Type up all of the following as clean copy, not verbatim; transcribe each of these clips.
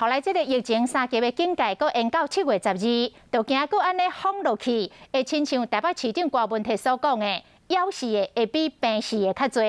后来这个疫情3级的警戒，搁延到7月12，就惊搁安尼封落去，会亲像台北市长郭文铁所讲的，枵死的会比病死的较多。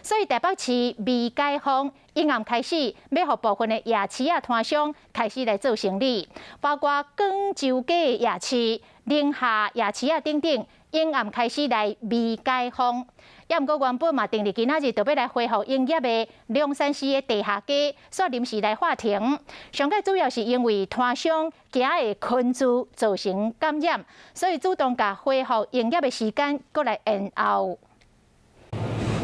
所以台北市未解封，阴暗开始要互部分的夜市啊摊商开始来做生意，包括广州街的夜市、宁夏夜市啊等等，阴暗开始来未解封。也毋过原本嘛定伫今仔日就要来恢复营业的龙山市的地下街，煞临时来划停。上个主要是因为摊商惊会群聚造成感染，所以主动甲恢复营业的时间搁来延后。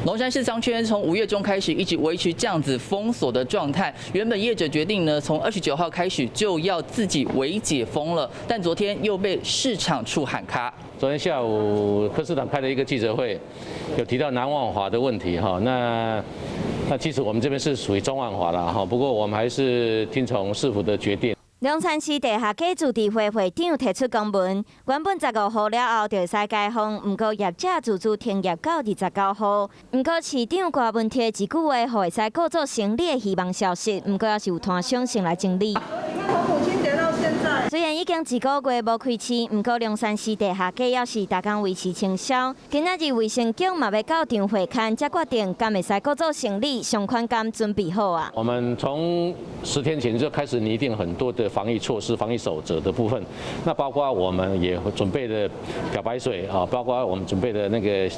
龙山市商圈从5月中开始一直维持这样子封锁的状态。原本业者决定呢，从29号开始就要自己微解封了，但昨天又被市场处喊卡。昨天下午柯市长开了一个记者会，有提到南万华的问题哈。那其实我们这边是属于中万华啦哈，不过我们还是听从市府的决定。龙山市地下街主题会会长提出公文，原本15号了后就会使解封，不过业者自主停业到29号。不过市长郭文铁一句话，会使各做生理的希望消失，不过也是有摊商先来整理。虽然已经1个月无开市，不过龙山市地下街也是大工维持清销。今仔日卫生局嘛要到场会勘，才决定敢会使各做生理，上款敢准备好啊。我们从10天前就开始拟定很多的防疫措施、防疫守则的部分，那包括我们也准备的漂白水啊，包括我们准备的那个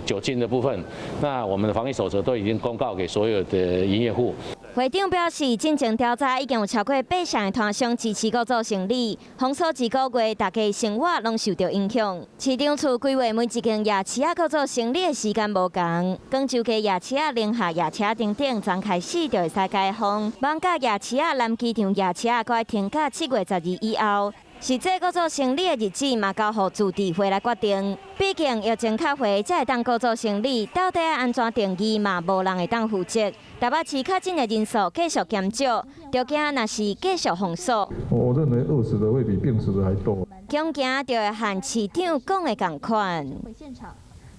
酒精的部分，那我们的防疫守则都已经公告给所有的营业户。会长表示，进前调查已经有超过800个摊商支持各做生理，封锁1个月，大家生活拢受到影响。市长处规划每一间夜市啊，各做生理的时间无同，广州街夜市啊、宁夏夜市啊等等，昨开始就会使解封。艋舺夜市啊、南机场夜市啊，搁要停到7月12以后。实际各做生理的日子嘛，交予主治会来决定。毕竟疫情较会才会当各做生理，到底安怎定义嘛，无人会当负责。台北市确诊的人数继续减少，就惊若是继续封锁。我认为饿死的会比病死的还多。恐惊就会和市长讲的同款。回现场。